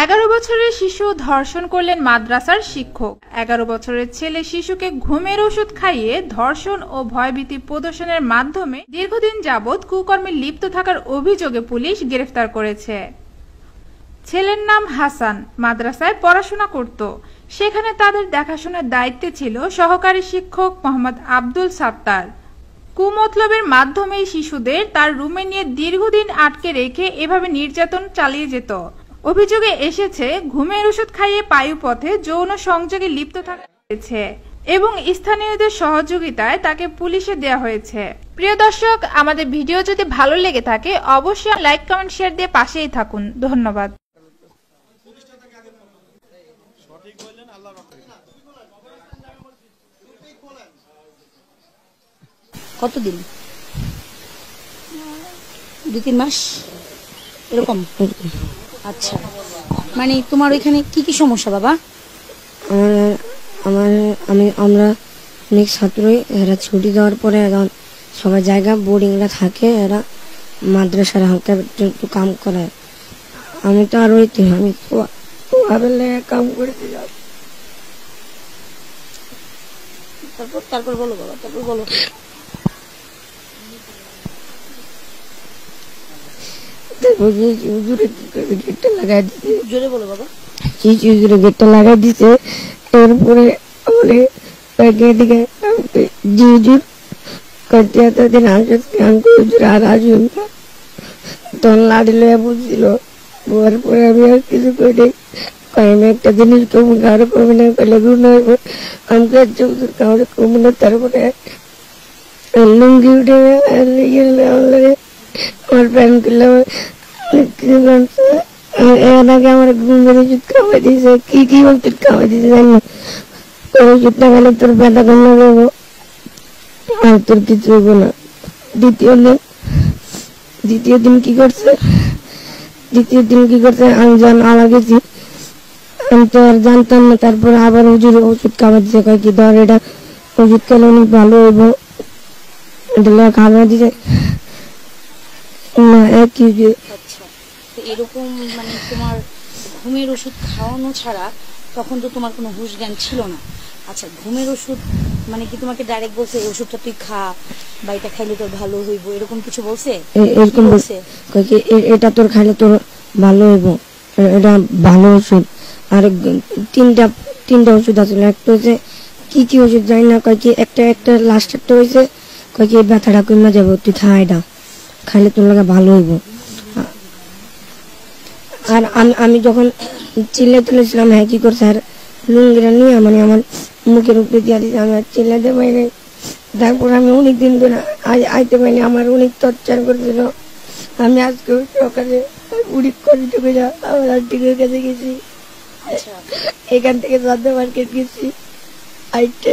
এগারো বছরের শিশু ধর্ষণ করলেন মাদ্রাসার শিক্ষক। 11 বছরের ছেলে শিশুকে ঘুমের ওষুধ খাইয়ে ধর্ষণ ও ভয়ভীতি প্রদর্শনের মাধ্যমে দীর্ঘদিন যাবৎ কুকর্মে লিপ্ত থাকার অভিযোগে পুলিশ গ্রেফতার করেছে। ছেলের নাম হাসান, মাদ্রাসায় পড়াশোনা করত। সেখানে তাদের দেখাশোনার দায়িত্বে ছিল সহকারী শিক্ষক মোহাম্মদ আব্দুল সাত্তার। কুমতলবের মাধ্যমে শিশুদের তার রুমে নিয়ে দীর্ঘদিন আটকে রেখে এভাবে নির্যাতন চালিয়ে যেত। অভিযোগে এসেছে ঘুমের ওষুধ খাইয়ে পায়ুপথে যৌন সংযোগে লিপ্ত থাকা হয়েছে এবং স্থানীয়দের সহযোগিতায় তাকে পুলিশে দেওয়া হয়েছে। প্রিয় দর্শক, আমাদের ভিডিও যদি ভালো লেগে থাকে অবশ্যই লাইক, কমেন্ট, শেয়ার দিয়ে পাশেই থাকুন। ধন্যবাদ। কতদিন? 2-3 মাস এরকম। আচ্ছা, মানে তোমার ওইখানে কি কি সমস্যা বাবা? আমরা অনেক ছাত্রই এরা ছুটি দেওয়ার পরে এখন সবাই জায়গা বোর্ডিংরা থাকে, এরা মাদ্রাসার হালকা একটু কাম করে। আমি তো আর ওই আমি কাম করতে যাই। তারপর বলো বাবা, তারপর বলো। গেটটা লাগাই দিতে, জোরে বলো বাবা। গেটটা লাগাই দিতে, এরপরে দিকে হুজুর করতে এতদিন হুজুর আর আসবেন না, তখন লাড়ি লইয়া বুঝছিল। বলার পরে আমি আর কিছু করি আমি একটা জিনিস কমু কারো কমে না করলে গুণ হইব, আমি হুজুর কাউরে কমু না। তারপরে লুঙ্গি উঠে আমার প্যান্ট করলে আগে আমার ঘুমের ওষুধ খাওয়াই দিয়েছে। কি কি ওষুধ খাওয়াই দিয়েছে জানি না, ওষুধটা গেলে তোর ব্যথা কমে যাবো আর তোর কিছু হইব না। দ্বিতীয় দিন কি করছে আমি আলা গেছি, আমি তো আর জানতাম না। তারপরে আবার হুজুর ওষুধ খাওয়া দিচ্ছে, কয় কি ধর এটা ওষুধ খেলে অনেক ভালো হইব, এটা খাওয়া দিছে না একই। আচ্ছা, তো এরকম মানে তোমার ঘুমের ওষুধ খাওয়ানো ছাড়া তখন তো তোমার কোনো হুঁশ জ্ঞান ছিল না। আচ্ছা, ঘুমের ওষুধ মানে কি তোমাকে ডাইরেক্ট বলছে এই ওষুধটা তুই খা বা এটা খাইলে তোর ভালো হইব, এরকম কিছু বলছে? এরকম বলছে, এটা তোর খাইলে তোর ভালো হইব, এটা ভালো ওষুধ। আর তিনটা ওষুধ আছে, একটা হচ্ছে কি কি ওষুধ জানি না, কয় কি একটা লাস্ট একটা হয়েছে, কয় কি ব্যথাটা কমে যাবো, তুই খা, এটা খাইলে তোর লাগে ভালো হইব। আর আমি যখন চিল্লাই তুলেছিলাম, হ্যাঁ কি করছে, আর লুঙ্গিরা নিয়ে মানে আমার মুখের উপরে দিয়ে দিচ্ছে, আমি আর চিল্লাতে পারি। তারপর আমি অনেকদিন ধরে আইতে পারিনি, আমার অনেক টর্চার করছিল। আমি আজকে সকালে উড়ি করে ঢুকে যা আমার আন্টিদের কাছে গেছি, এখান থেকে সাদ্দা মার্কেট গেছি, আইটা